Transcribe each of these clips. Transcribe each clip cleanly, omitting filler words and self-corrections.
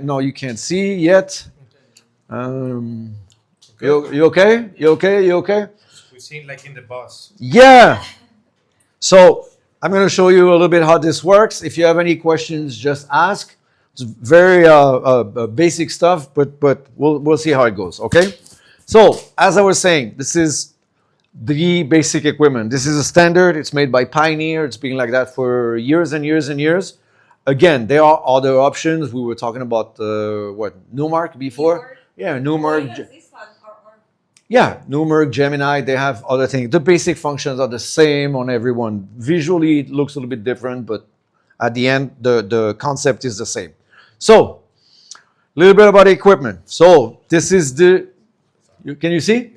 No, you can't see yet. You okay? You okay? You okay? We seen like in the bus. Yeah. So I'm going to show you a little bit how this works. If you have any questions, just ask. It's very basic stuff, but we'll see how it goes. Okay. So as I was saying, this is the basic equipment. This is a standard. It's made by Pioneer. It's been like that for years and years and years. Again, there are other options. We were talking about what Numark before. Yeah, Numark. Yeah, Numark, Gemini, they have other things. The basic functions are the same on everyone. Visually, it looks a little bit different, but at the end, the concept is the same. So, a little bit about the equipment. So, this is the, can you see?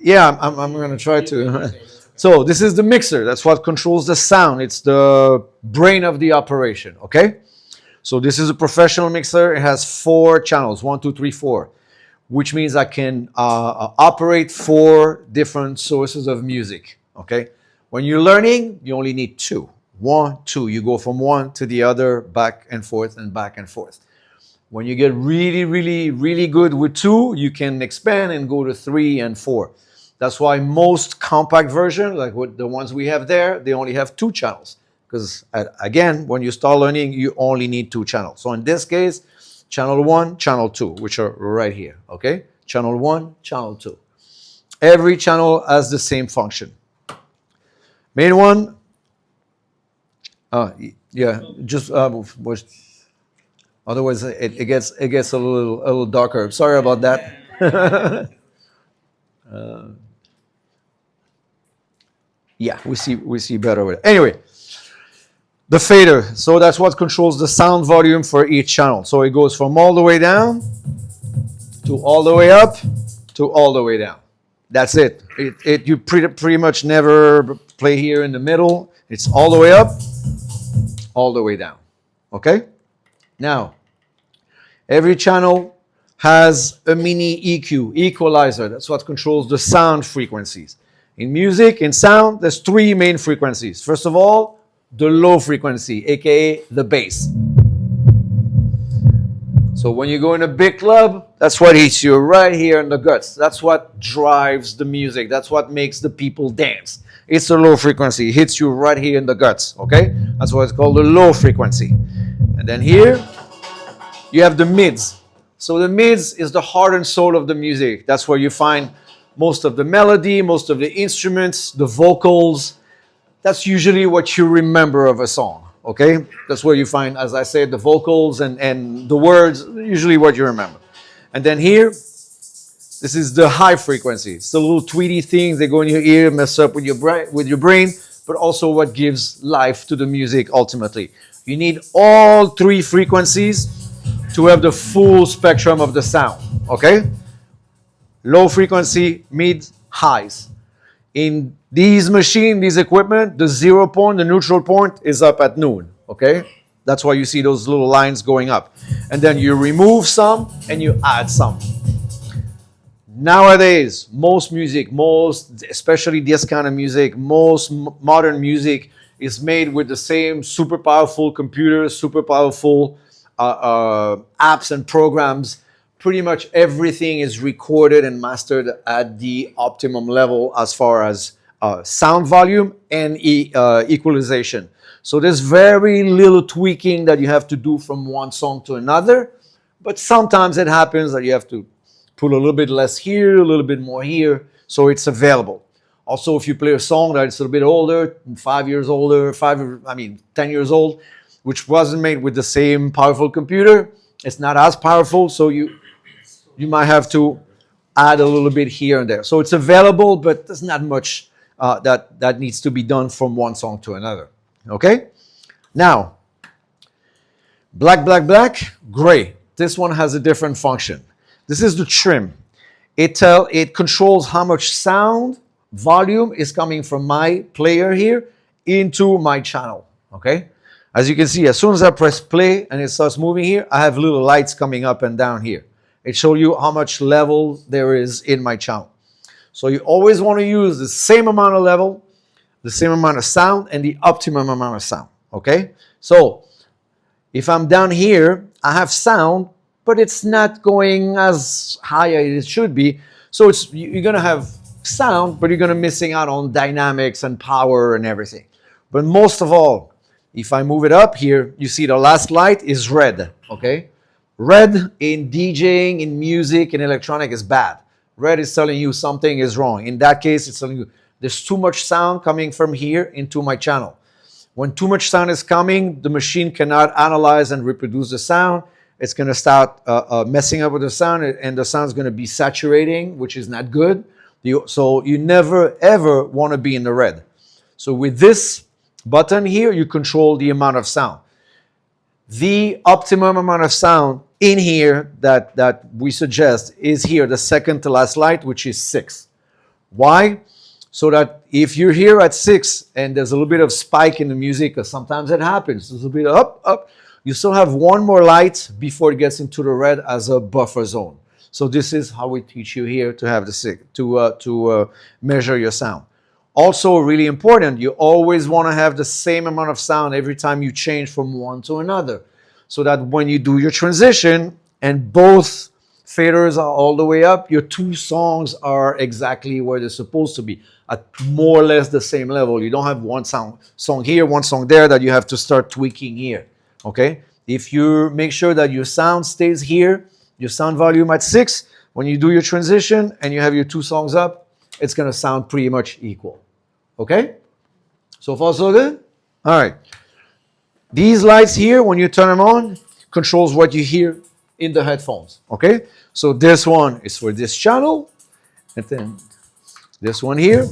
Yeah, I'm going to try to. So, this is the mixer. That's what controls the sound. It's the brain of the operation, okay? So, this is a professional mixer. It has 4 channels, 1, 2, 3, 4. Which means I can operate 4 different sources of music, okay? When you're learning, you only need 2. 1, 2. You go from one to the other, back and forth and back and forth. When you get really, really, really good with 2, you can expand and go to 3 and 4. That's why most compact versions, like what the ones we have there, they only have 2 channels. Because, again, when you start learning, you only need 2 channels. So in this case, channel 1, channel 2, which are right here, okay? Channel 1, channel 2. Every channel has the same function. Main one, yeah, just otherwise it gets a little darker. Sorry about that. Yeah, we see better with it. Anyway. The fader, so that's what controls the sound volume for each channel. So it goes from all the way down to all the way up to all the way down. That's it. You pretty much never play here in the middle. It's all the way up, all the way down. Okay? Now, every channel has a mini EQ, equalizer. That's what controls the sound frequencies. In music, in sound, there's 3 main frequencies. First of all, the low frequency, aka the bass. So when you go in a big club, that's what hits you right here in the guts. That's what drives the music. That's what makes the people dance. It's a low frequency. It hits you right here in the guts, okay? That's why it's called the low frequency. And then here, you have the mids. So the mids is the heart and soul of the music. That's where you find most of the melody, most of the instruments, the vocals. That's usually what you remember of a song, okay? That's where you find, as I said, the vocals and the words, usually what you remember. And then here, this is the high frequency. It's the little tweety things that go in your ear, mess up with your brain, but also what gives life to the music ultimately. You need all 3 frequencies to have the full spectrum of the sound, okay? Low frequency, mid, highs. In these machines, these equipment, the 0 point, the neutral point is up at noon, okay? That's why you see those little lines going up. And then you remove some and you add some. Nowadays, most music, especially this kind of music, most modern music is made with the same super powerful computers, super powerful apps and programs. Pretty much everything is recorded and mastered at the optimum level as far as sound volume and equalization. So there's very little tweaking that you have to do from one song to another, but sometimes it happens that you have to put a little bit less here, a little bit more here, so it's available. Also, if you play a song that's a little bit older, 5 years older, 10 years old, which wasn't made with the same powerful computer, it's not as powerful, so you might have to add a little bit here and there. So it's available, but there's not much that needs to be done from one song to another. Okay? Now, black, gray. This one has a different function. This is the trim. It controls how much sound volume is coming from my player here into my channel. Okay? As you can see, as soon as I press play and it starts moving here, I have little lights coming up and down here. It shows you how much level there is in my channel. So you always want to use the same amount of level, the same amount of sound, and the optimum amount of sound. Okay? So If I'm down here, I have sound, but it's not going as high as it should be. So you're going to have sound, but you're going to missing out on dynamics and power and everything. But most of all, if I move it up here, you see the last light is red, okay? Red in DJing, in music, in electronic is bad. Red is telling you something is wrong. In that case, it's telling you there's too much sound coming from here into my channel. When too much sound is coming, the machine cannot analyze and reproduce the sound. It's going to start messing up with the sound, and the sound is going to be saturating, which is not good. So you never, ever want to be in the red. So with this button here, you control the amount of sound. The optimum amount of sound in here that we suggest is here, the second to last light, which is 6. Why? So that if you're here at 6 and there's a little bit of spike in the music, because sometimes it happens, there's a bit of up, you still have one more light before it gets into the red as a buffer zone. So this is how we teach you here to have to measure your sound. Also, really important, you always want to have the same amount of sound every time you change from one to another, so that when you do your transition and both faders are all the way up, your 2 songs are exactly where they're supposed to be, at more or less the same level. You don't have one song here, one song there that you have to start tweaking here, okay? If you make sure that your sound stays here, your sound volume at 6, when you do your transition and you have your 2 songs up, it's going to sound pretty much equal, okay? So far, so good? All right. These lights here, when you turn them on, controls what you hear in the headphones, okay? So this one is for this channel, and then this one here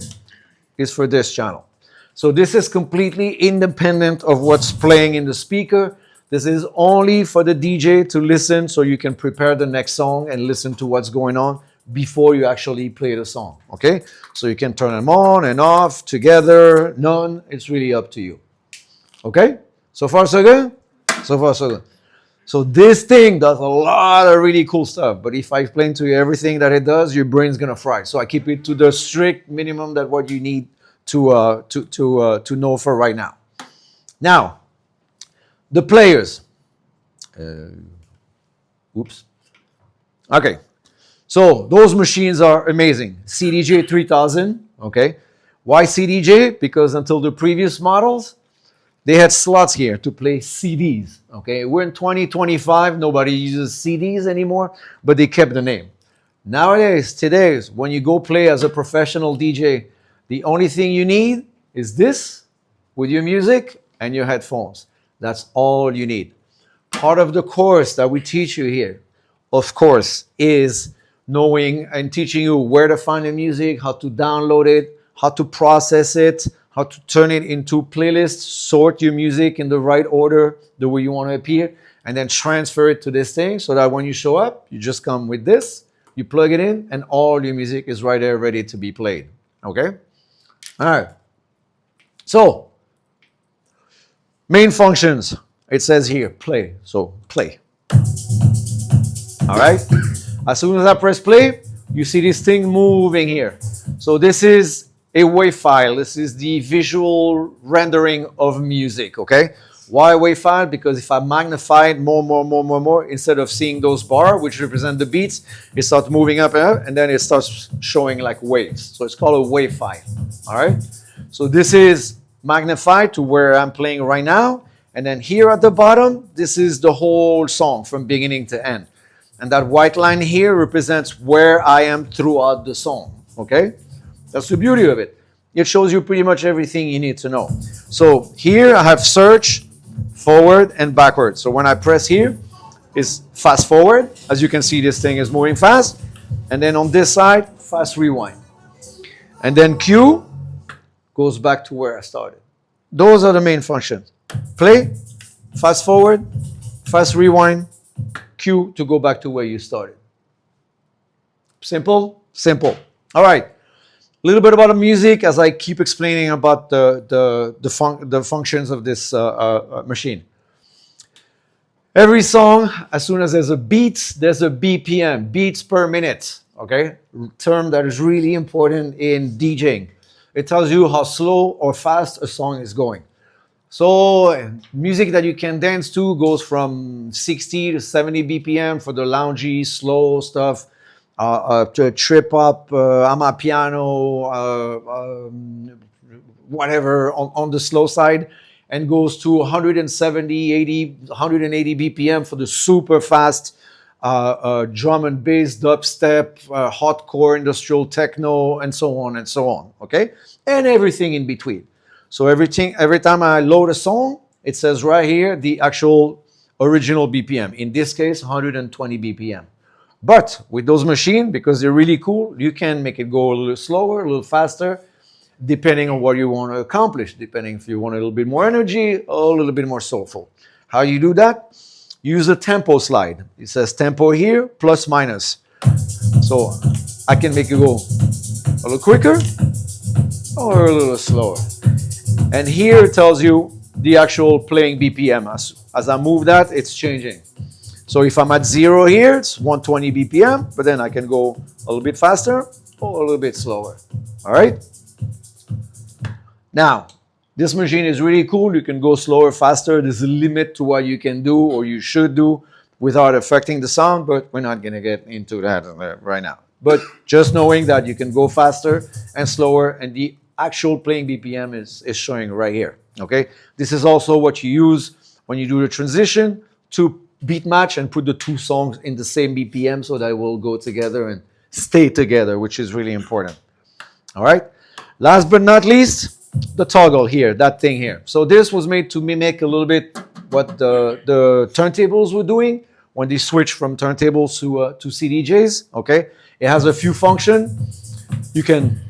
is for this channel. So this is completely independent of what's playing in the speaker. This is only for the DJ to listen, so you can prepare the next song and listen to what's going on before you actually play the song, okay? So you can turn them on and off, together, none. It's really up to you, okay? So far, so good? So far, so good. So this thing does a lot of really cool stuff, but if I explain to you everything that it does, your brain's gonna fry. So I keep it to the strict minimum that what you need to know for right now. Now, the players. Oops. Okay. So those machines are amazing. CDJ 3000, okay? Why CDJ? Because until the previous models, they had slots here to play CDs, okay? We're in 2025, nobody uses CDs anymore, but they kept the name. Nowadays, today's, when you go play as a professional DJ, the only thing you need is this with your music and your headphones. That's all you need. Part of the course that we teach you here, of course, is knowing and teaching you where to find the music, how to download it, how to process it, how to turn it into playlists, sort your music in the right order, the way you want to appear, and then transfer it to this thing so that when you show up, you just come with this, you plug it in, and all your music is right there ready to be played, okay? All right. So, main functions, it says here, play. So, play. All right? As soon as I press play, you see this thing moving here. So this is a WAV file. This is the visual rendering of music, okay? Why WAV file? Because if I magnify it more, instead of seeing those bars, which represent the beats, it starts moving up and then it starts showing like waves. So it's called a WAV file, all right? So this is magnified to where I'm playing right now. And then here at the bottom, this is the whole song from beginning to end. And that white line here represents where I am throughout the song, okay? That's the beauty of it. It shows you pretty much everything you need to know. So here I have search, forward, and backward. So when I press here, it's fast forward. As you can see, this thing is moving fast. And then on this side, fast rewind. And then Q goes back to where I started. Those are the main functions. Play, fast forward, fast rewind, Q to go back to where you started. Simple? Simple. All right. A little bit about the music as I keep explaining about the functions of this machine. Every song, as soon as there's a beat, there's a BPM, beats per minute, okay? Term that is really important in DJing. It tells you how slow or fast a song is going. So music that you can dance to goes from 60 to 70 BPM for the loungy, slow stuff, to trip up, amapiano, whatever on the slow side, and goes to 170, 80, 180 BPM for the super fast drum and bass, dubstep, hardcore, industrial techno, and so on and so on. Okay, and everything in between. So every time I load a song, it says right here the actual original BPM. In this case, 120 BPM. But with those machines, because they're really cool, you can make it go a little slower, a little faster, depending on what you want to accomplish, depending if you want a little bit more energy or a little bit more soulful. How you do that? Use a tempo slide. It says tempo here, plus minus. So I can make it go a little quicker or a little slower. And here it tells you the actual playing BPM. As I move that, it's changing. So if I'm at 0 here, it's 120 BPM, but then I can go a little bit faster or a little bit slower. All right? Now, this machine is really cool. You can go slower, faster. There's a limit to what you can do or you should do without affecting the sound, but we're not going to get into that right now. But just knowing that you can go faster and slower, and the actual playing BPM is showing right here. Okay? This is also what you use when you do the transition to beat match and put the two songs in the same BPM so that it will go together and stay together, which is really important. All right? Last but not least, the toggle here, that thing here. So this was made to mimic a little bit what the turntables were doing when they switched from turntables to CDJs. Okay? It has a few functions. You can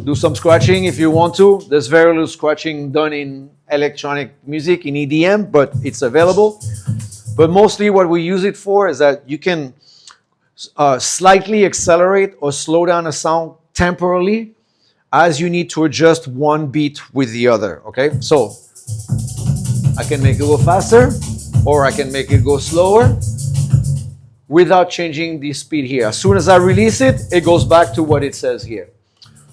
do some scratching if you want to. There's very little scratching done in electronic music, in EDM, but it's available. But mostly what we use it for is that you can slightly accelerate or slow down a sound temporarily as you need to adjust one beat with the other. Okay, so I can make it go faster or I can make it go slower without changing the speed here. As soon as I release it, it goes back to what it says here.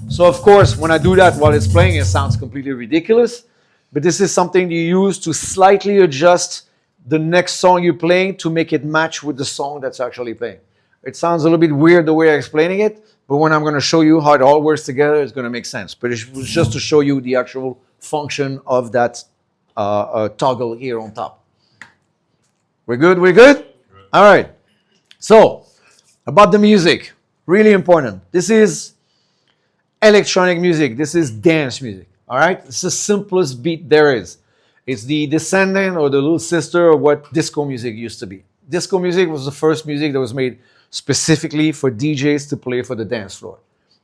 So of course, when I do that while it's playing, it sounds completely ridiculous. But this is something you use to slightly adjust the next song you're playing to make it match with the song that's actually playing. It sounds a little bit weird the way I'm explaining it, but when I'm going to show you how it all works together, it's going to make sense. But it was just to show you the actual function of that toggle here on top. We're good? We're good? All right. So, about the music, really important. This is electronic music. This is dance music. All right? It's the simplest beat there is. It's the descendant or the little sister of what disco music used to be. Disco music was the first music that was made specifically for DJs to play for the dance floor.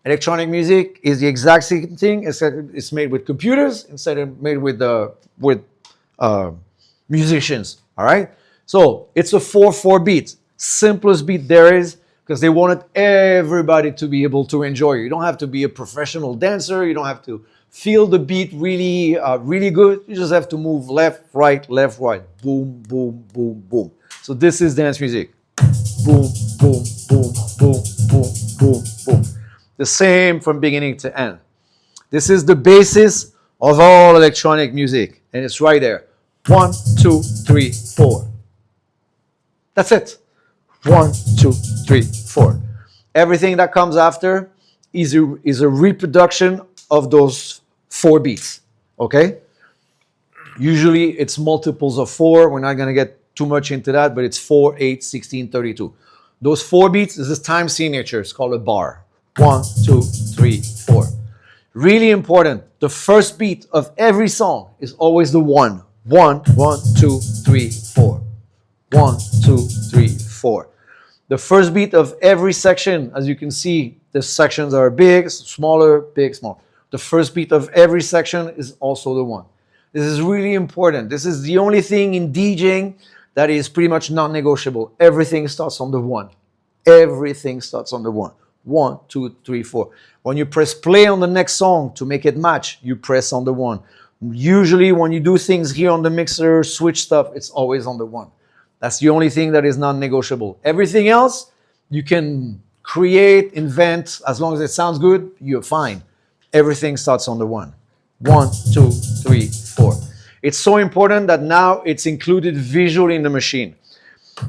Electronic music is the exact same thing, except it's made with computers instead of made with musicians. All right? So it's a 4/4 beat. Simplest beat there is, because they wanted everybody to be able to enjoy it. You don't have to be a professional dancer. You don't have to feel the beat really, really good. You just have to move left, right, boom, boom, boom, boom. So this is dance music. Boom, boom, boom, boom, boom, boom, boom. The same from beginning to end. This is the basis of all electronic music, and it's right there. 1, 2, 3, 4. That's it. 1, 2, 3, 4. Everything that comes after is a reproduction of those 4 beats. Okay? Usually it's multiples of 4. We're not going to get too much into that, but it's 4, 8, 16, 32. Those 4 beats is this time signature. It's called a bar. 1, 2, 3, 4. Really important. The first beat of every song is always the 1. 1, 1, 2, 3, 4. 1, 2, 3, 4. The first beat of every section, as you can see, the sections are big, smaller, big, small. The first beat of every section is also the 1. This is really important. This is the only thing in DJing that is pretty much non-negotiable. Everything starts on the 1. Everything starts on the 1. 1, 2, 3, 4. When you press play on the next song to make it match, you press on the 1. Usually when you do things here on the mixer, switch stuff, it's always on the 1. That's the only thing that is non-negotiable. Everything else, you can create, invent. As long as it sounds good, you're fine. Everything starts on the 1. 1, 2, 3, 4. It's so important that now it's included visually in the machine.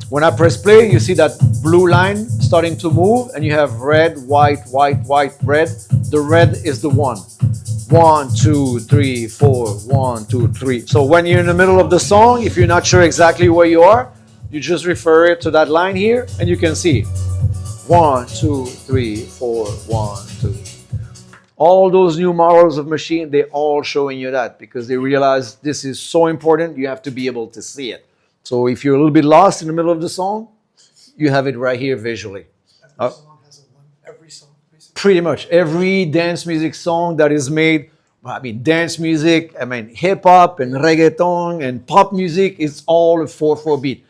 When I press play, you see that blue line starting to move, and you have red, white, white, white, red. The red is the 1. 1, 2, 3, 4, 1, 2, 3. So when you're in the middle of the song, if you're not sure exactly where you are, you just refer it to that line here, and you can see 1, 2, 3, 4, 1, 2. All those new models of machine, they're all showing you that because they realize this is so important, you have to be able to see it. So if you're a little bit lost in the middle of the song, you have it right here visually. Every song has a one. Every song, basically. Pretty much every dance music song that is made, dance music, hip hop and reggaeton and pop music is all a 4/4 beat.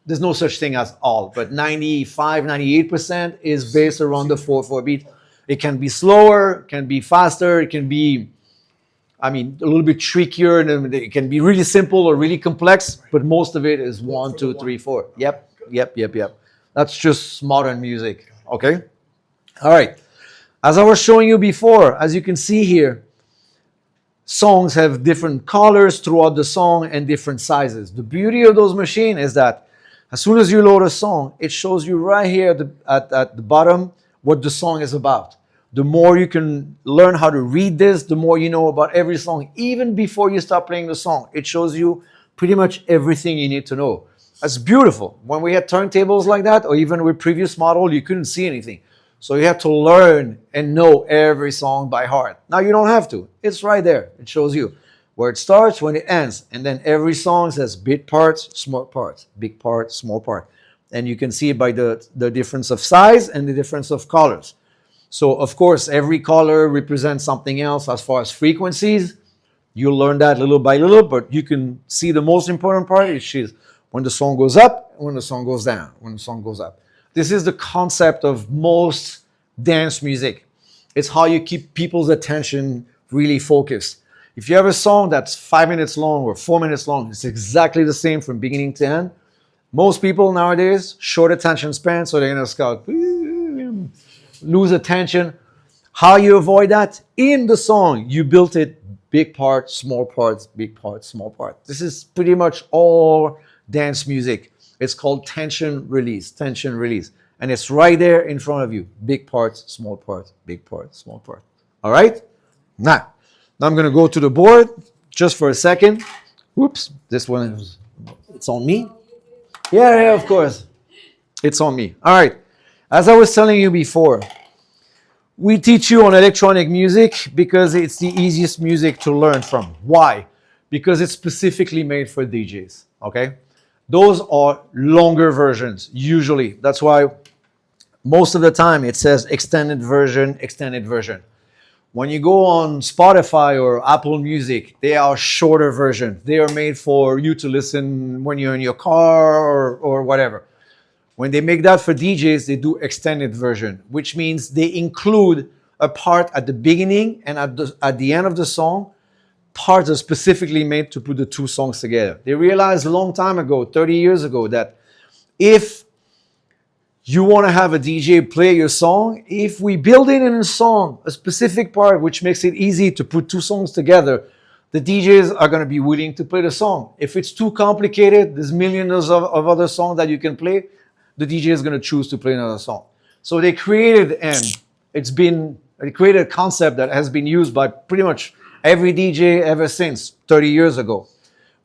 There's no such thing as all, but 95, 98% is based around the 4/4 beat. It can be slower, can be faster, it can be, a little bit trickier, and it can be really simple or really complex, but most of it is 1, 2, 3, 4. Yep. That's just modern music, okay? All right. As I was showing you before, as you can see here, songs have different colors throughout the song and different sizes. The beauty of those machines is that as soon as you load a song, it shows you right here at the bottom what the song is about. The more you can learn how to read this, the more you know about every song. Even before you start playing the song, it shows you pretty much everything you need to know. That's beautiful. When we had turntables like that, or even with previous model, you couldn't see anything. So you have to learn and know every song by heart. Now you don't have to. It's right there. It shows you where it starts, when it ends. And then every song says big parts, small parts, big part, small part. And you can see it by the difference of size and the difference of colors. So, of course, every color represents something else as far as frequencies. You'll learn that little by little, but you can see the most important part is when the song goes up and when the song goes down, when the song goes up. This is the concept of most dance music. It's how you keep people's attention really focused. If you have a song that's 5 minutes long or 4 minutes long, it's exactly the same from beginning to end. Most people nowadays, short attention span, so they're going to start lose attention. How you avoid that? In the song, you built it big parts, small parts, big parts, small parts. This is pretty much all dance music. It's called tension release. And it's right there in front of you. Big parts, small parts, big parts, small parts. All right? Now I'm going to go to the board just for a second. Oops, this one, it's on me. Yeah, of course. It's on me. All right. As I was telling you before, we teach you on electronic music because it's the easiest music to learn from. Why? Because it's specifically made for DJs, okay? Those are longer versions, usually. That's why most of the time it says extended version, extended version. When you go on Spotify or Apple Music, they are shorter versions. They are made for you to listen when you're in your car or whatever. When they make that for DJs, they do extended version, which means they include a part at the beginning and at the end of the song. Parts are specifically made to put the two songs together. They realized a long time ago, 30 years ago, that if you want to have a DJ play your song, if we build in a song a specific part which makes it easy to put two songs together, the DJs are going to be willing to play the song. If it's too complicated, there's millions of other songs that you can play, the DJ is going to choose to play another song. So they created, they created a concept that has been used by pretty much every DJ ever since 30 years ago,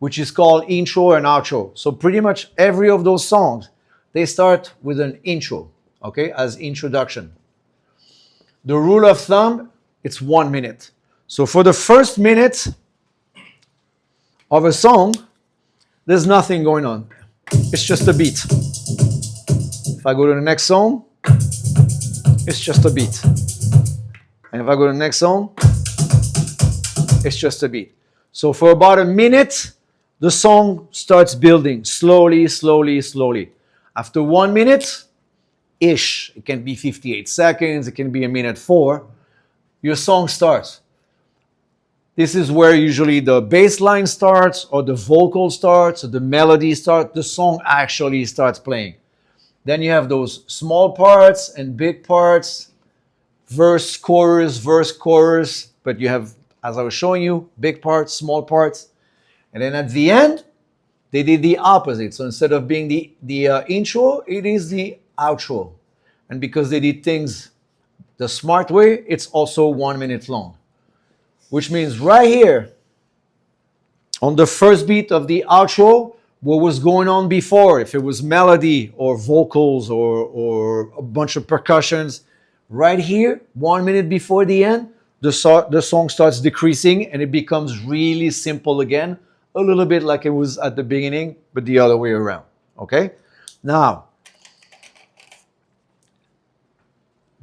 which is called intro and outro. So pretty much every of those songs, they start with an intro, okay, as introduction. The rule of thumb, it's 1 minute. So for the first minute of a song, there's nothing going on. It's just a beat. If I go to the next song, it's just a beat. And if I go to the next song, it's just a beat. So for about a minute, the song starts building slowly. After 1 minute-ish, it can be 58 seconds, it can be 1:04, your song starts. This is where usually the bass line starts, or the vocal starts, or the melody starts, the song actually starts playing. Then you have those small parts and big parts, verse, chorus, but you have as I was showing you, big parts, small parts. And then at the end, they did the opposite. So instead of being the intro, it is the outro. And because they did things the smart way, it's also 1 minute long. Which means right here, on the first beat of the outro, what was going on before, if it was melody or vocals or a bunch of percussions, right here, 1 minute before the end, the song starts decreasing and it becomes really simple again, a little bit like it was at the beginning, but the other way around. Okay? Now,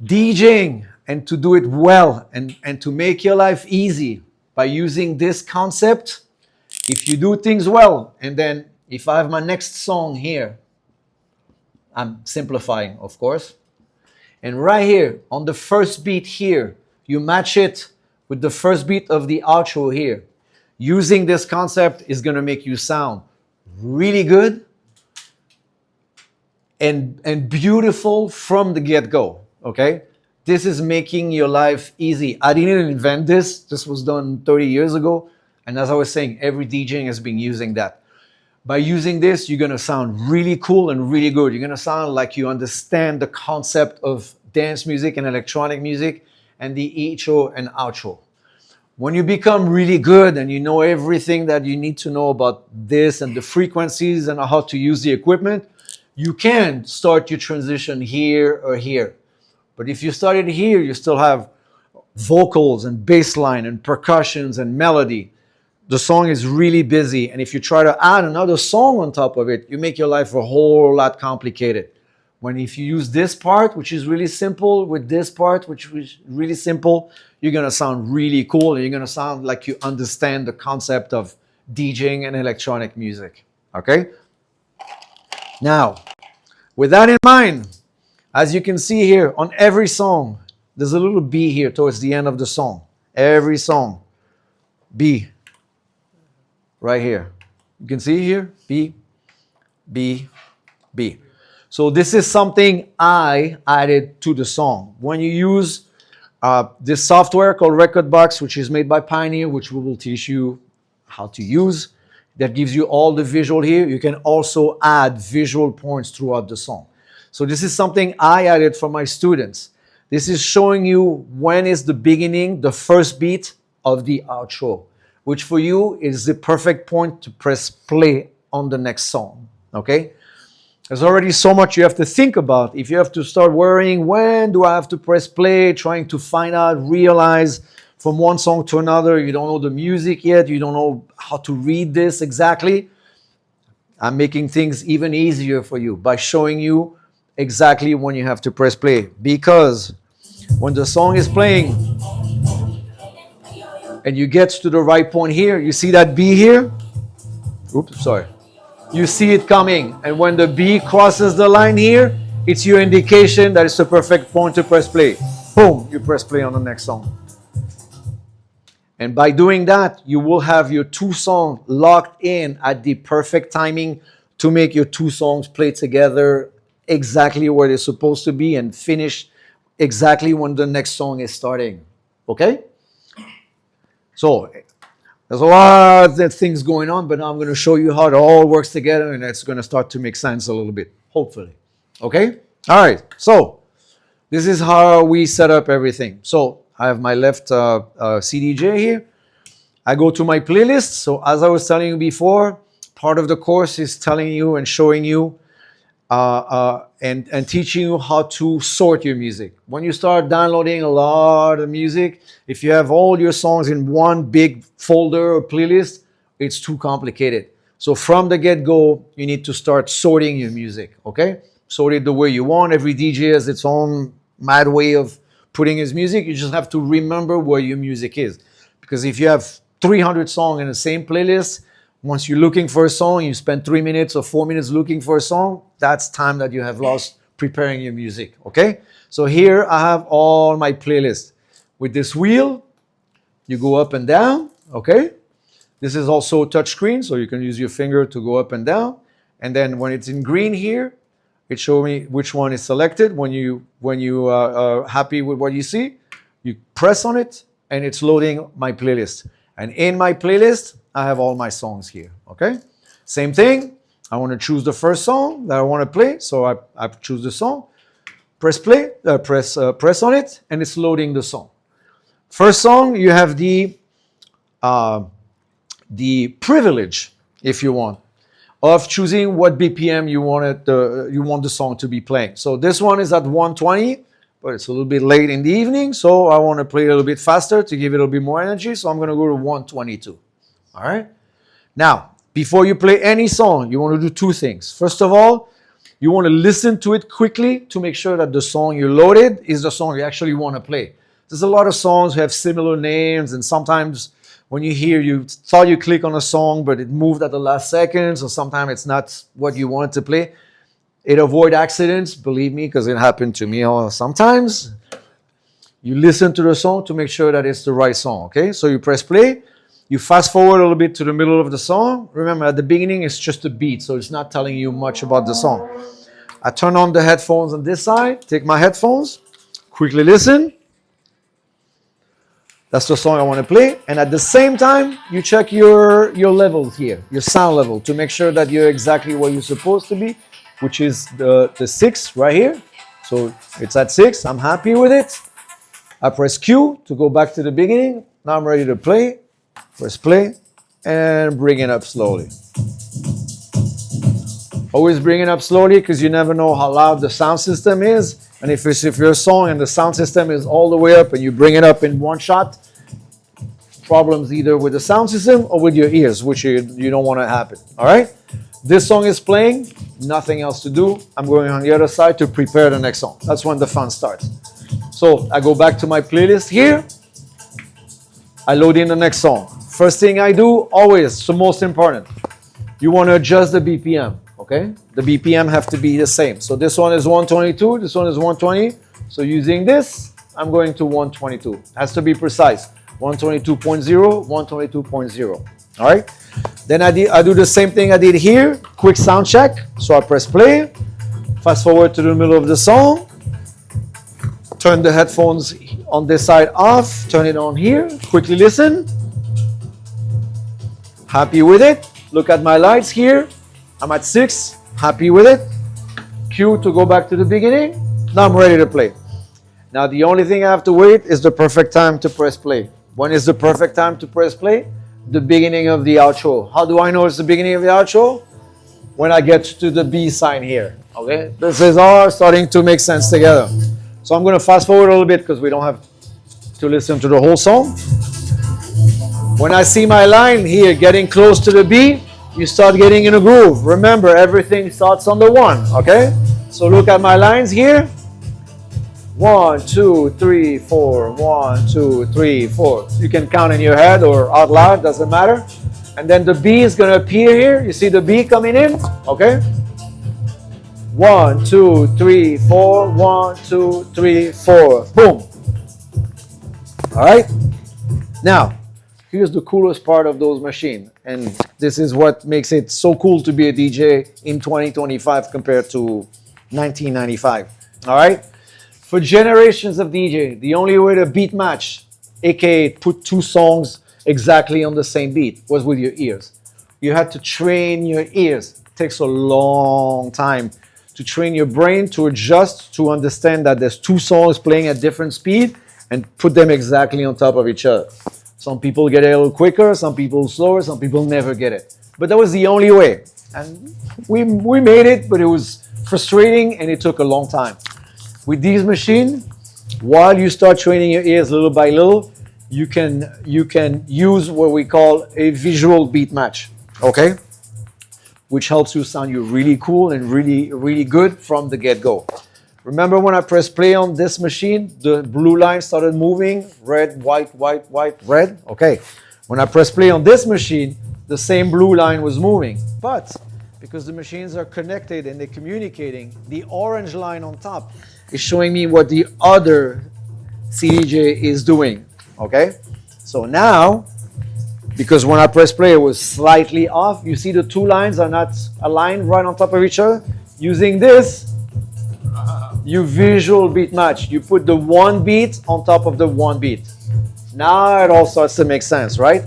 DJing, and to do it well and to make your life easy by using this concept, if you do things well, and then if I have my next song here, I'm simplifying, of course, and right here on the first beat here, you match it with the first beat of the outro here. Using this concept is going to make you sound really good and beautiful from the get-go, okay? This is making your life easy. I didn't invent this. This was done 30 years ago. And as I was saying, every DJing has been using that. By using this, you're going to sound really cool and really good. You're going to sound like you understand the concept of dance music and electronic music and the intro and outro. When you become really good and you know everything that you need to know about this and the frequencies and how to use the equipment, you can start your transition here or here. But if you started here, you still have vocals and bass line and percussions and melody. The song is really busy. And if you try to add another song on top of it, you make your life a whole lot complicated. When if you use this part, which is really simple, with this part, which is really simple, you're going to sound really cool. And you're going to sound like you understand the concept of DJing and electronic music. Okay? Now, with that in mind, as you can see here, on every song, there's a little B here towards the end of the song. Every song. B. Right here. You can see here, B, B, B. So this is something I added to the song. When you use this software called Recordbox, which is made by Pioneer, which we will teach you how to use, that gives you all the visual here. You can also add visual points throughout the song. So this is something I added for my students. This is showing you when is the beginning, the first beat of the outro, which for you is the perfect point to press play on the next song, okay? There's already so much you have to think about. If you have to start worrying, when do I have to press play, trying to find out, realize from one song to another, you don't know the music yet, you don't know how to read this exactly, I'm making things even easier for you by showing you exactly when you have to press play. Because when the song is playing and you get to the right point here, you see that B here? Oops, sorry. You see it coming. And when the B crosses the line here, it's your indication that it's the perfect point to press play. Boom, you press play on the next song. And by doing that, you will have your two songs locked in at the perfect timing to make your two songs play together exactly where they're supposed to be and finish exactly when the next song is starting. Okay? So, there's a lot of things going on, but now I'm going to show you how it all works together and it's going to start to make sense a little bit, hopefully. Okay? All right. So, this is how we set up everything. So, I have my left CDJ here. I go to my playlist. So, as I was telling you before, part of the course is telling you and showing you and teaching you how to sort your music. When you start downloading a lot of music, if you have all your songs in one big folder or playlist, it's too complicated. So from the get-go, you need to start sorting your music, okay? Sort it the way you want. Every DJ has its own mad way of putting his music. You just have to remember where your music is. Because if you have 300 songs in the same playlist, once you're looking for a song, you spend 3 minutes or 4 minutes looking for a song, that's time that you have lost preparing your music, okay? So here I have all my playlists. With this wheel, you go up and down, okay? This is also touchscreen, so you can use your finger to go up and down. And then when it's in green here, it shows me which one is selected. When you are happy with what you see, you press on it, and it's loading my playlist. And in my playlist, I have all my songs here, okay? Same thing, I want to choose the first song that I want to play, so I choose the song, press play, press on it, and it's loading the song. First song, you have the privilege, if you want, of choosing what BPM you want the song to be playing. So this one is at 120, but it's a little bit late in the evening, so I want to play a little bit faster to give it a little bit more energy, so I'm going to go to 122. All right? Now, before you play any song, you want to do two things. First of all, you want to listen to it quickly to make sure that the song you loaded is the song you actually want to play. There's a lot of songs who have similar names, and sometimes when you hear, you thought you click on a song, but it moved at the last second, so sometimes it's not what you wanted to play. It avoids accidents, believe me, because it happened to me sometimes. You listen to the song to make sure that it's the right song, okay? So you press play, you fast forward a little bit to the middle of the song. Remember, at the beginning, it's just a beat, so it's not telling you much about the song. I turn on the headphones on this side, take my headphones, quickly listen. That's the song I want to play. And at the same time, you check your levels here, your sound level, to make sure that you're exactly where you're supposed to be, which is the 6 right here. So it's at 6. I'm happy with it. I press Q to go back to the beginning. Now I'm ready to play. Press play and bring it up slowly. Always bring it up slowly because you never know how loud the sound system is. And if you're a song and the sound system is all the way up and you bring it up in one shot, problems either with the sound system or with your ears, which you don't want to happen. All right? This song is playing, nothing else to do. I'm going on the other side to prepare the next song. That's when the fun starts. So I go back to my playlist here. I load in the next song. First thing I do, always, the most important, you want to adjust the BPM. Okay, the BPM have to be the same. So this one is 122, this one is 120. So using this, I'm going to 122. Has to be precise. 122.0, 122.0. All right. Then I do the same thing I did here. Quick sound check. So I press play. Fast forward to the middle of the song. Turn the headphones on this side off. Turn it on here. Quickly listen. Happy with it. Look at my lights here. I'm at 6, happy with it. Q to go back to the beginning. Now I'm ready to play. Now the only thing I have to wait is the perfect time to press play. When is the perfect time to press play? The beginning of the outro. How do I know it's the beginning of the outro? When I get to the B sign here. Okay, this is all starting to make sense together. So I'm going to fast forward a little bit because we don't have to listen to the whole song. When I see my line here getting close to the B, you start getting in a groove. Remember, everything starts on the 1, okay? So look at my lines here. 1, 2, 3, 4. 1, 2, 3, 4. You can count in your head or out loud, doesn't matter. And then the B is going to appear here. You see the B coming in, okay? 1, 2, 3, 4. 1, 2, 3, 4. Boom. All right? Now, here's the coolest part of those machines. And this is what makes it so cool to be a DJ in 2025 compared to 1995. All right? For generations of DJ, the only way to beat match, aka put two songs exactly on the same beat, was with your ears. You had to train your ears. It takes a long time to train your brain to adjust, to understand that there's two songs playing at different speed and put them exactly on top of each other. Some people get it a little quicker, some people slower, some people never get it. But that was the only way. And we made it, but it was frustrating and it took a long time. With these machines, while you start training your ears little by little, you can use what we call a visual beat match, okay? Which helps you sound really cool and really good from the get-go. Remember when I pressed play on this machine, the blue line started moving, red, white, white, white, red? Okay. When I pressed play on this machine, the same blue line was moving. But because the machines are connected and they're communicating, the orange line on top is showing me what the other CDJ is doing. Okay? So now, because when I press play, it was slightly off. You see the two lines are not aligned right on top of each other. Using this, you visual beat match. You put the one beat on top of the one beat. Now it all starts to make sense, right?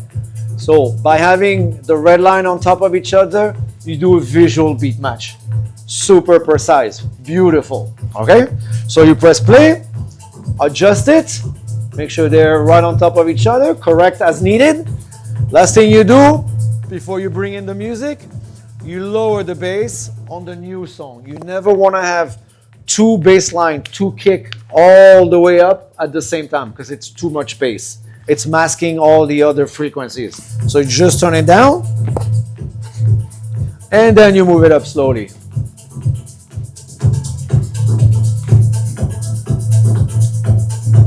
So by having the red line on top of each other, you do a visual beat match. Super precise, beautiful, okay? So you press play, adjust it, make sure they're right on top of each other, correct as needed. Last thing you do, before you bring in the music, you lower the bass on the new song. You never want to have two bass line, two kick all the way up at the same time because it's too much bass. It's masking all the other frequencies. So you just turn it down and then you move it up slowly.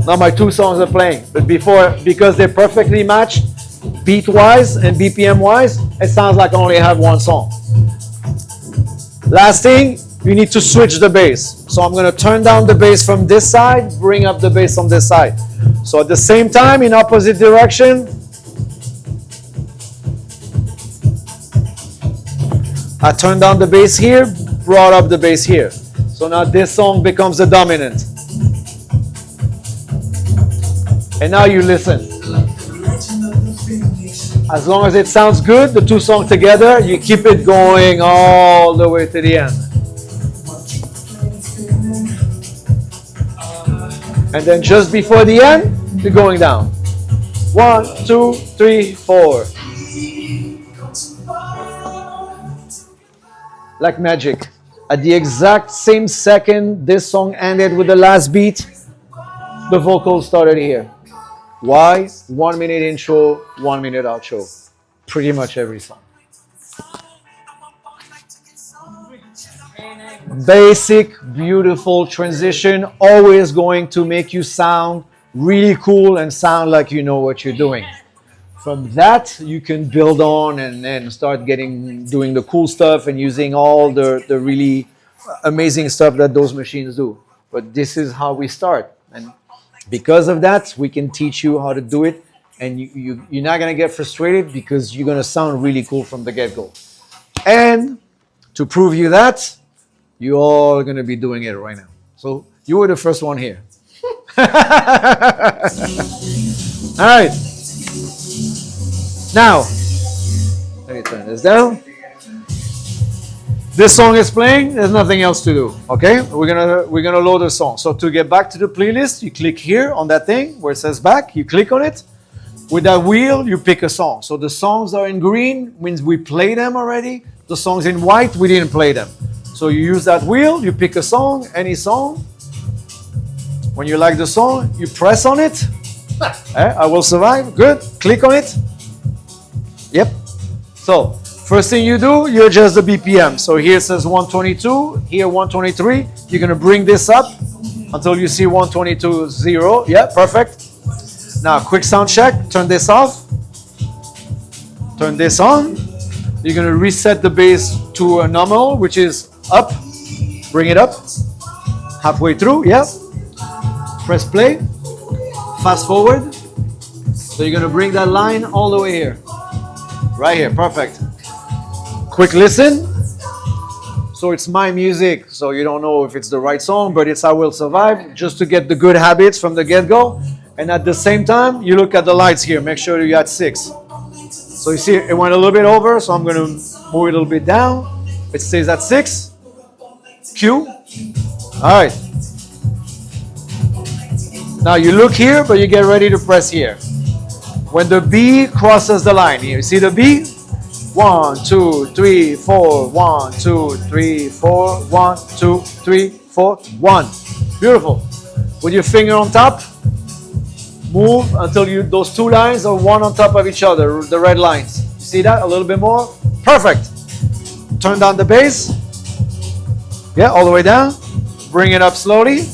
Now my two songs are playing, but before, because they perfectly match beat-wise and BPM-wise, it sounds like I only have one song. Last thing, you need to switch the bass. So I'm going to turn down the bass from this side, bring up the bass on this side. So at the same time, in opposite direction, I turn down the bass here, brought up the bass here. So now this song becomes the dominant. And now you listen. As long as it sounds good, the two songs together, you keep it going all the way to the end. And then just before the end, you're going down. 1, 2, 3, 4. Like magic. At the exact same second this song ended with the last beat, the vocals started here. Why? 1 minute intro, 1 minute outro. Pretty much every song. Basic, beautiful transition, always going to make you sound really cool and sound like you know what you're doing. From that, you can build on and then start doing the cool stuff and using all the really amazing stuff that those machines do. But this is how we start. And because of that, we can teach you how to do it, and you're not going to get frustrated because you're going to sound really cool from the get-go. And to prove you that, you all are going to be doing it right now. So you were the first one here. All right. Now, let me turn this down. This song is playing, there's nothing else to do, okay? We're gonna load the song. So to get back to the playlist, you click here on that thing where it says back, you click on it. With that wheel, you pick a song. So the songs are in green, means we play them already. The songs in white, we didn't play them. So you use that wheel, you pick a song, any song. When you like the song, you press on it. I Will Survive, good, click on it. Yep. So, first thing you do, you adjust the BPM. So here it says 122, here 123. You're going to bring this up until you see 122.0. Yeah, perfect. Now, quick sound check. Turn this off. Turn this on. You're going to reset the bass to a nominal, which is up. Bring it up. Halfway through, yeah. Press play. Fast forward. So you're going to bring that line all the way here. Right here, perfect. Quick listen. So it's my music, so you don't know if it's the right song, but it's I Will Survive, just to get the good habits from the get-go. And at the same time, you look at the lights here. Make sure you're at 6. So you see it went a little bit over, so I'm going to move it a little bit down. It stays at 6. Q. All right. Now you look here, but you get ready to press here. When the B crosses the line, here, you see the B? 1, 2, 3, 4, 1, 2, 3, 4, 1, 2, 3, 4, 1. Beautiful. With your finger on top, move until those two lines are one on top of each other, the red lines. You see that? A little bit more? Perfect. Turn down the bass. Yeah, all the way down. Bring it up slowly.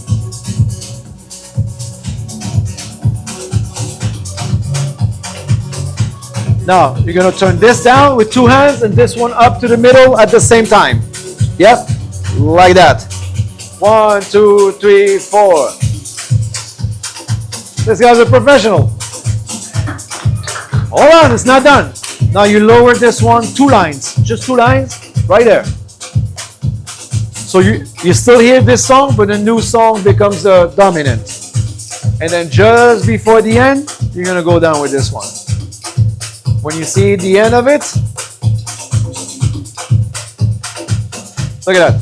Now, you're going to turn this down with 2 hands and this one up to the middle at the same time. Yep, like that. 1, 2, 3, 4. This guy's a professional. Hold on, it's not done. Now you lower this one 2 lines. Just 2 lines, right there. So you still hear this song, but the new song becomes the dominant. And then just before the end, you're gonna go down with this one. When you see the end of it, look at that.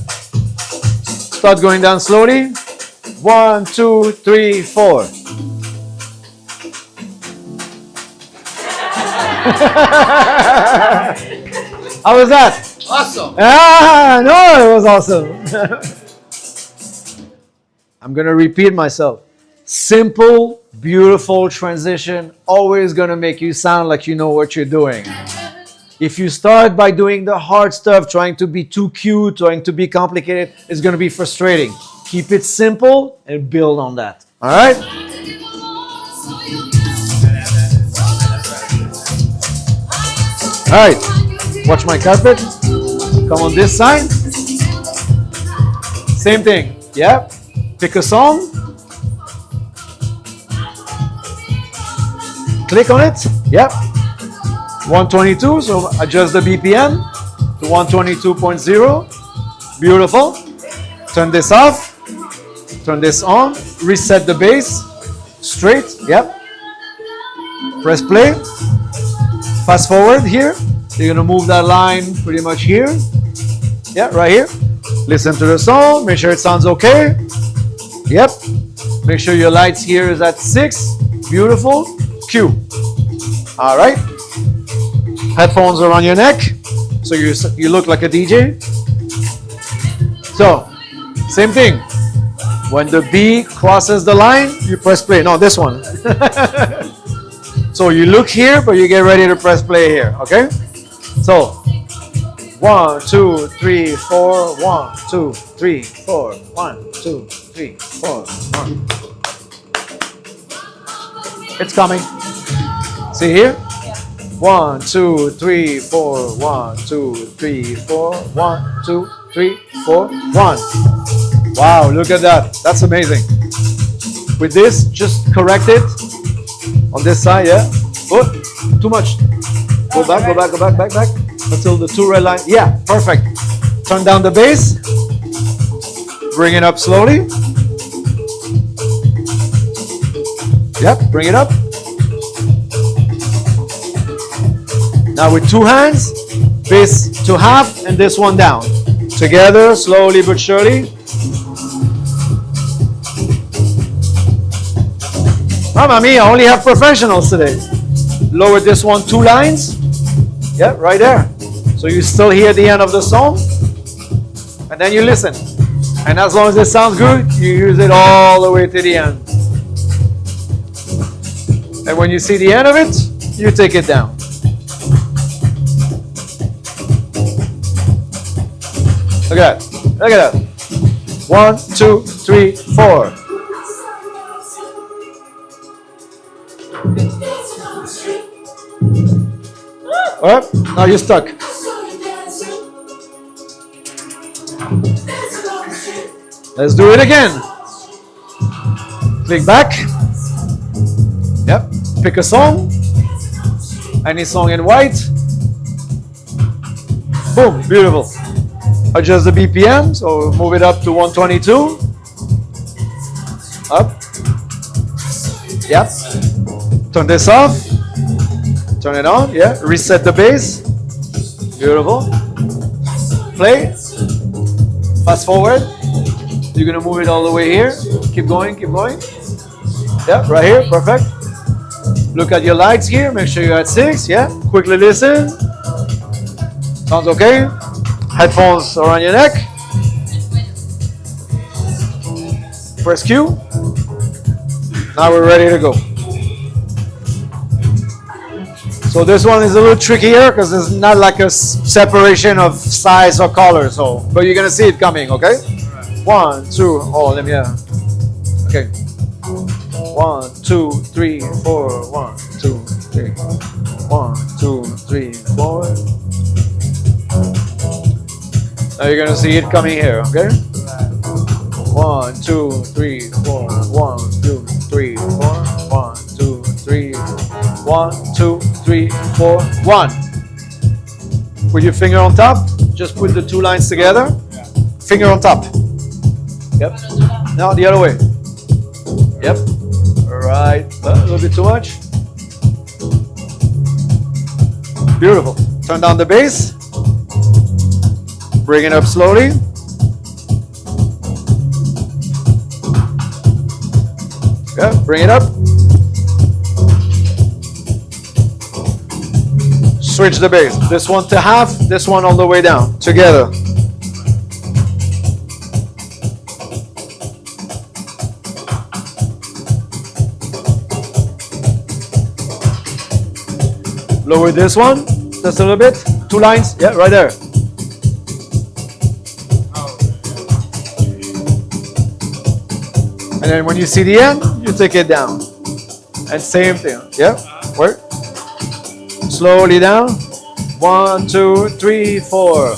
Start going down slowly. 1, 2, 3, 4. How was that? Awesome. Ah, no, it was awesome. I'm going to repeat myself. Simple, beautiful transition, always going to make you sound like you know what you're doing. If you start by doing the hard stuff, trying to be too cute, trying to be complicated, it's going to be frustrating. Keep it simple and build on that. All right? All right. Watch my carpet. Come on this side. Same thing. Yeah. Pick a song. Click on it. Yep. 122. So adjust the BPM to 122.0. Beautiful. Turn this off. Turn this on. Reset the bass. Straight. Yep. Press play. Fast forward here. You're going to move that line pretty much here. Yeah, right here. Listen to the song. Make sure it sounds okay. Yep. Make sure your lights here is at 6. Beautiful. Cue. All right. Headphones around your neck. So you look like a DJ. So, same thing. When the B crosses the line, you press play. No, this one. So you look here, but you get ready to press play here. Okay? So, 1, 2, 3, 4. 1, 2, 3, 4. 1, 2, 3, 4. 1. It's coming. See here? 1, 2, 3, 4. 1, 2, 3, 4. 1, 2, 3, 4. 1. Wow, look at that. That's amazing. With this, just correct it on this side, yeah? Oh, too much. Go back, back. Until the 2 red lines. Yeah, perfect. Turn down the bass. Bring it up slowly. Yep, bring it up. Now with 2 hands, bass to half and this one down. Together, slowly but surely. Mamma mia, I only have professionals today. Lower this one 2 lines. Yeah, right there. So you still hear the end of the song. And then you listen. And as long as it sounds good, you use it all the way to the end. And when you see the end of it, you take it down. Look at that. Look at that. 1, 2, 3, 4. All right, now you're stuck. Let's do it again. Click back. Yep. Pick a song. Any song in white. Boom. Beautiful. Adjust the BPM. So move it up to 122. Up. Yep. Turn this off. Turn it on. Yeah. Reset the bass. Beautiful. Play. Fast forward. You're going to move it all the way here. Keep going, keep going. Yeah, right here. Perfect. Look at your lights here. Make sure you're at 6. Yeah. Quickly listen. Sounds okay. Headphones around your neck. Press Q. Now we're ready to go. So this one is a little trickier because it's not like a separation of size or color. So, but you're going to see it coming, okay? 1, 2, oh, let me, okay. 1, 2, 3, 4, 1, 2, 3. 1, 2, 3, 4. Now you're gonna see it coming here, okay? 1, 2, 3, 4, 1, 2, 3, 4, 1, 2, 3, 1, 2, 3, 4, 1. Put your finger on top. Just put the 2 lines together. Finger on top. Yep. Now the other way. Yep. All right. A little bit too much. Beautiful. Turn down the bass. Bring it up slowly. Yeah, bring it up. Switch the bass. This one to half, this one all the way down. Together. Lower this one, just a little bit. 2 lines, yeah, right there. And then when you see the end, you take it down. And same thing, yeah, work. Slowly down. 1, 2, 3, 4.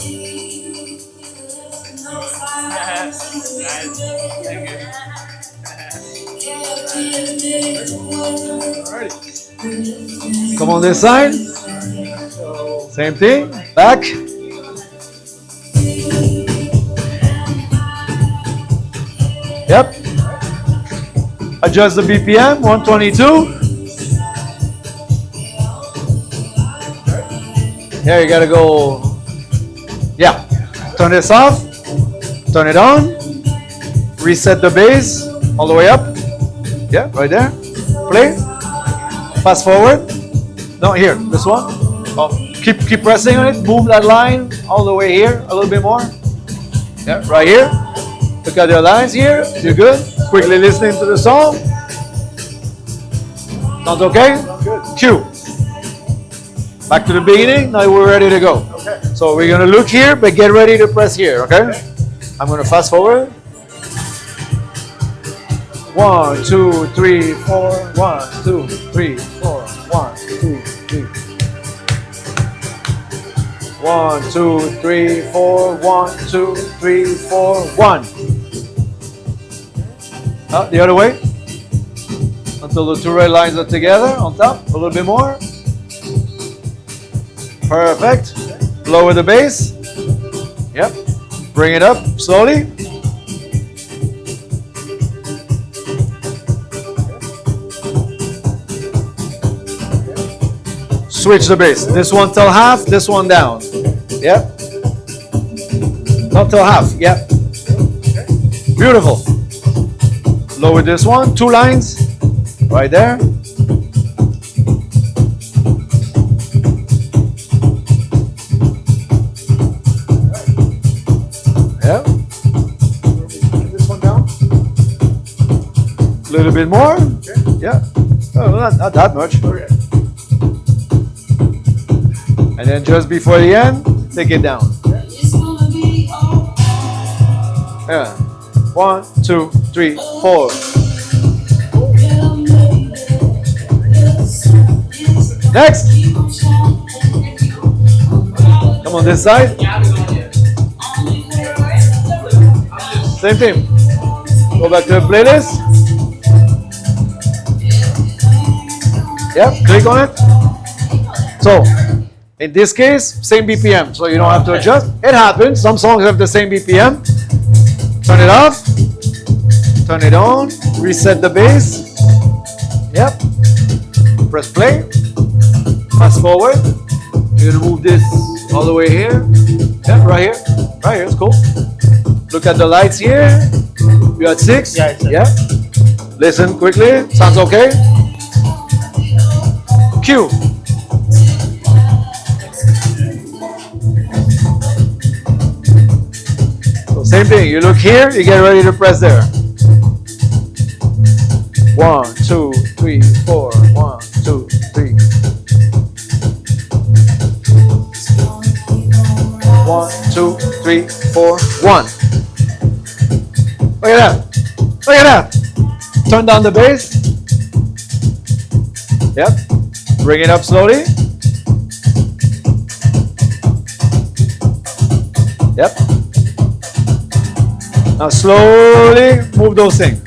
Come on this side. Same thing. Back. Yep. Adjust the BPM. 122. There you gotta go. Yeah. Turn this off. Turn it on. Reset the bass all the way up. Yeah, right there. Play. Fast forward. No, here. This one. Oh, keep pressing on it. Move that line all the way here. A little bit more. Yeah, right here. Look at your lines here. You're good. Quickly listening to the song. Sounds okay? Good. Cue. Back to the beginning. Now we're ready to go. Okay. So we're gonna look here, but get ready to press here. Okay? I'm gonna fast forward. 1, 2, 3, 4. 1, 2, 3, 4. 1, 2, 3. 1, 2, 3, 4. 1, 2, 3, 4. 1. The other way. Until the 2 red lines are together on top. A little bit more. Perfect. Lower the bass. Yep. Bring it up slowly. Switch the bass. This one till half, this one down. Yep. Not till half. Yep. Beautiful. Lower this one. 2 lines. Right there. Yeah. This one down. A little bit more. Yeah. Oh, not that much. And then just before the end, take it down. Yeah. 1, 2, 3, 4. Next. Come on this side. Same thing. Go back to the playlist. Yep, click on it. So, in this case, same BPM, so you don't have to adjust. It happens. Some songs have the same BPM. Turn it off. Turn it on. Reset the bass. Yep. Press play. Fast forward. You're gonna move this all the way here. Yeah, right here. Right here, it's cool. Look at the lights here. You at 6? Yeah. Listen quickly. Sounds okay? Cue. So same thing. You look here, you get ready to press there. 1, 2, 3, 4. 1, 2, 3. 1, 2, 3, 4. 1. Look at that. Look at that. Turn down the bass. Yep. Bring it up slowly. Yep. Now slowly move those things.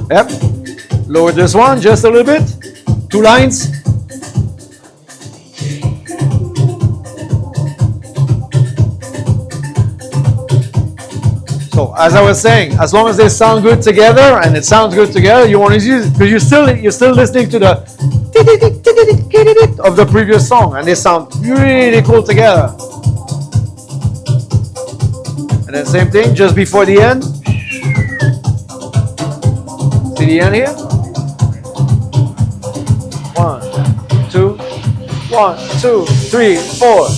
Yep. Lower this one just a little bit. 2 lines. So as I was saying, as long as they sound good together and it sounds good together, you want to use it because you're still listening to the of the previous song, and they sound really cool together. And then same thing just before the end. See the end here? 1, 2, 1, 2, 3, 4.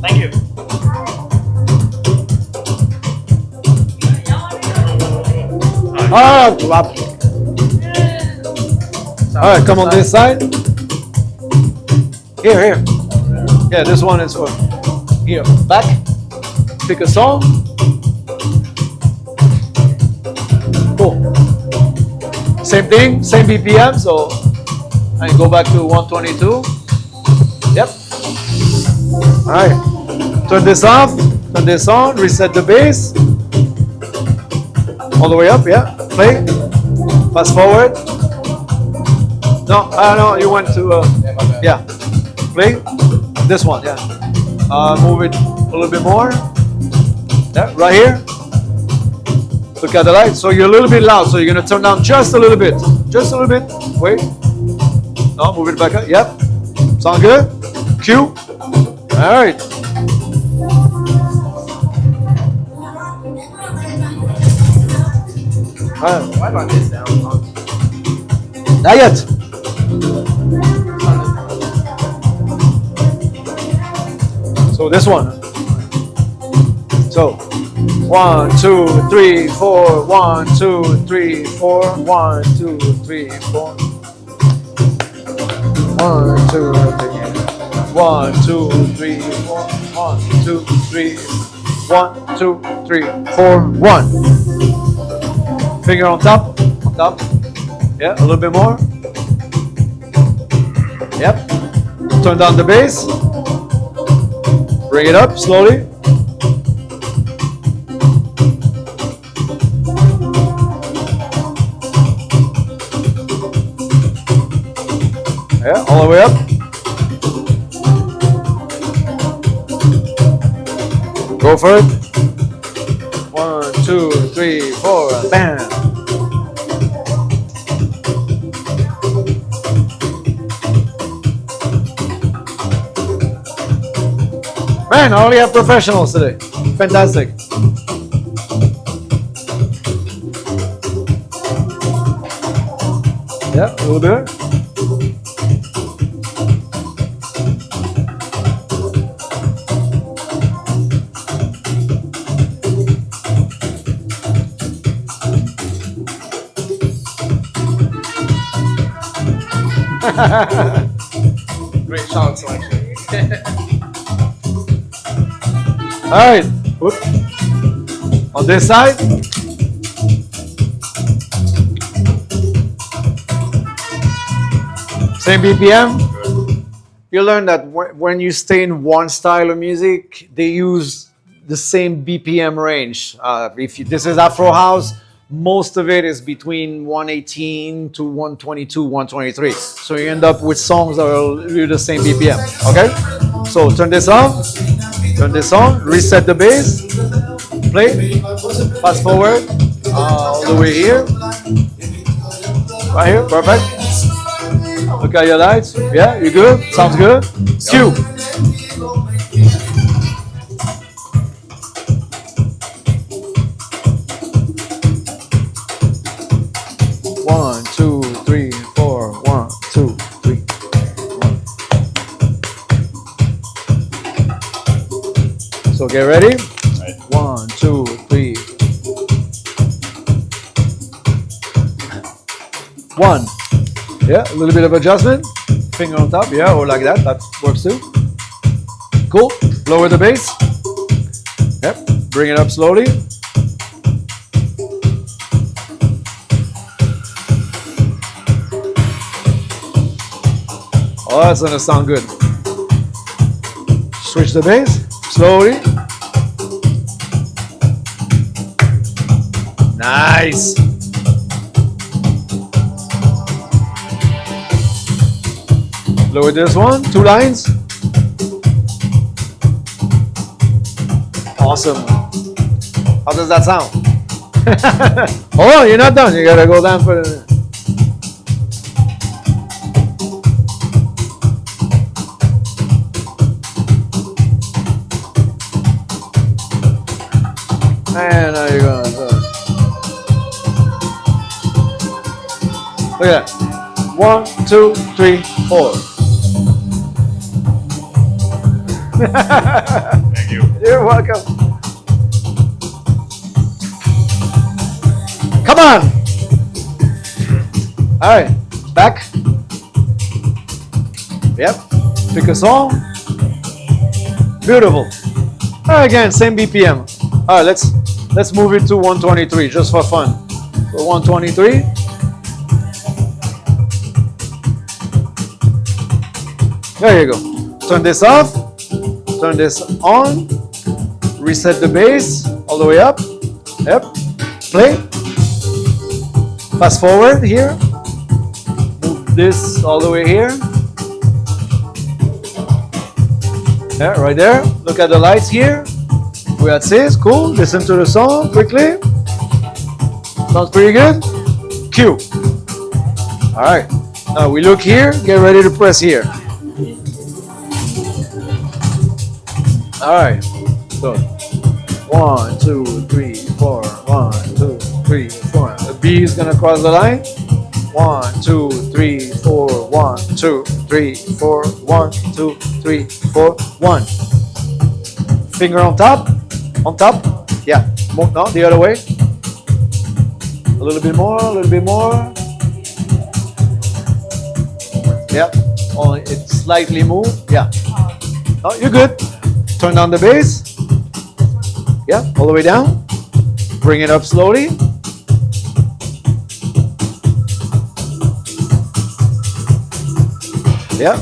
Thank you. Ah, all right, come on this side. Here. Yeah, this one is for here. Back. Pick a song. Cool. Same thing, same BPM. So I go back to 122. Yep. All right. Turn this off. Turn this on. Reset the bass. All the way up. Yeah. Play. Fast forward. No, no, you went to, yeah. Play this one, yeah. Move it a little bit more. Yeah, right here. Look at the light. So you're a little bit loud, so you're gonna turn down just a little bit. Just a little bit. Wait. No, move it back up. Yep. Sound good? Cue. All right. All right. Why about this down? Not yet. So this one. So 1, 2, 3, 4. 1, 2, 3, 4. 1, 2, 3, 4. 1, 2, 3. 1, 2, 3, 4. 1, 2, 3. 1, 2, 3, 4. 1. Finger on top. On top. Yeah, a little bit more. Yep. Turn down the bass. Bring it up slowly. Yeah, all the way up. Go for it. 1, 2, 3, 4. Bam. Man, I only have professionals today. Fantastic. Yeah, a little bit. Great song selection. All right. Whoop. On this side. Same BPM. You learn that when you stay in one style of music, they use the same BPM range. This is Afro House, most of it is between 118 to 122, 123. So you end up with songs that are really the same BPM. Okay? So turn this off. Turn this on, reset the bass, play, fast forward, all the way here, right here, perfect. Look at your lights, yeah, you good, sounds good, cue. One, two, three, four, 1, 2, 3. So get ready. Right. 1, 2, 3. 1. Yeah, a little bit of adjustment. Finger on top, yeah, or like that. That works too. Cool. Lower the bass. Yep. Bring it up slowly. Oh, that's gonna sound good. Switch the bass. Slowly. Nice. Lower this one, 2 lines. Awesome. How does that sound? Oh, you're not done. You gotta go down for the. And now you're going. Look at that. 1, 2, 3, 4. Thank you. You're welcome. Come on. All right, back. Yep. Pick a song. Beautiful. All right, again, same BPM. All right, let's move it to 123 just for fun. So 123. There you go. Turn this off. Turn this on. Reset the bass all the way up. Yep. Play. Fast forward here. Move this all the way here. Yeah, right there. Look at the lights here. We're at 6. Cool. Listen to the song quickly. Sounds pretty good. Cue. All right. Now we look here. Get ready to press here. All right. So 1, 2, 3, 4. 1, 2, 3, 4. The B is gonna cross the line. 1, 2, 3, 4. 1, 2, 3, 4. 1, 2, 3, 4. 1. Finger on top. On top. Yeah. No, the other way. A little bit more. A little bit more. Yeah. Only it slightly moved. Yeah. Oh, you're good. Turn down the bass. Yeah, all the way down. Bring it up slowly. Yeah.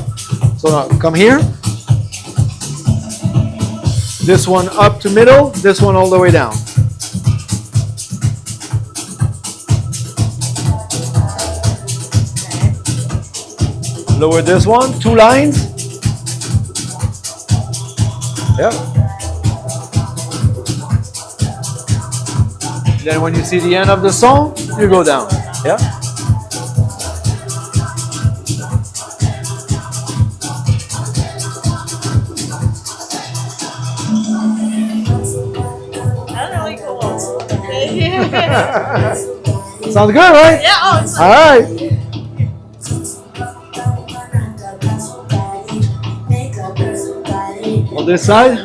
So now come here. This one up to middle. This one all the way down. Lower this one. 2 lines. Yeah. Then when you see the end of the song, you go down. Yeah. Sounds good, right? Yeah. Oh, it's All right. On this side.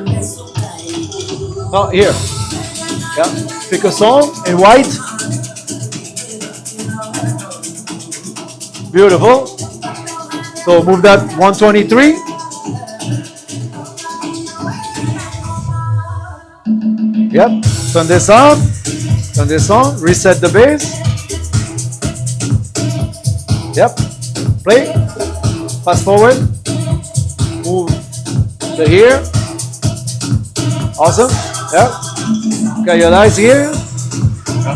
Oh, here. Yeah. Pick a song in white. Beautiful. So move that 123. Yep. Turn this on. Turn this on. Reset the bass. Yep. Play. Fast forward. Move to here. Awesome. Yep. Got your lights here.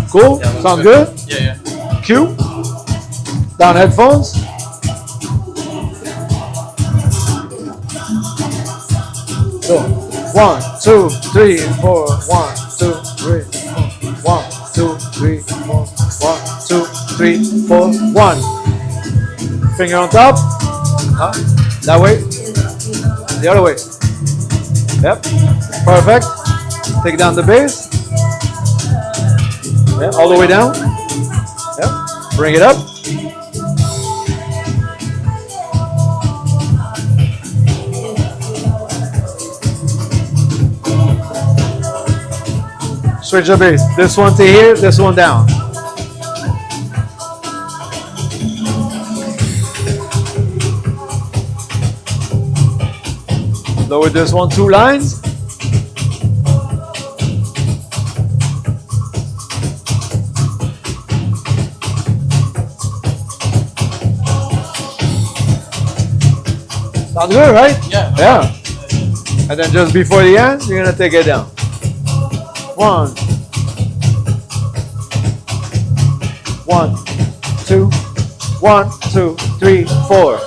Cool. Yeah, Sound good? Yeah. Cue. Down headphones. So 1, 2, 3, 4. 1, 2, 3, 4. 1, 2, 3, 4. 1, 2, 3, 4. 1. Finger on top. That way. The other way. Yep. Perfect. Take down the bass. Yeah, all the way down. Yep. Bring it up. Switch the bass. This one to here, this one down. Lower this one 2 lines. Sounds good, right? Yeah. Yeah. And then just before the end, you're gonna take it down. 1, 1, 2, 1, 2, 3, 4.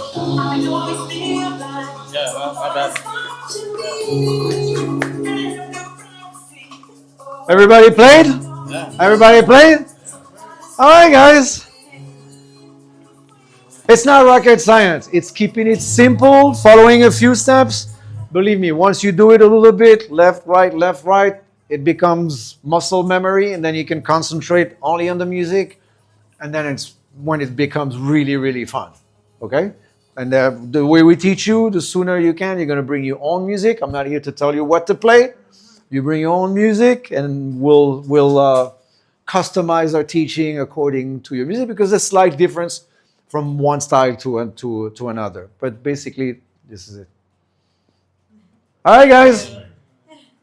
Yeah, my bad. Everybody played? Everybody played? All right, guys. It's not rocket science. It's keeping it simple, following a few steps. Believe me, once you do it a little bit, left, right, it becomes muscle memory, and then you can concentrate only on the music. And then it's when it becomes really, really fun. Okay? And the way we teach you, the sooner you can, you're going to bring your own music. I'm not here to tell you what to play. You bring your own music, and we'll customize our teaching according to your music, because there's a slight difference from one style to another. But basically, this is it. All right, guys.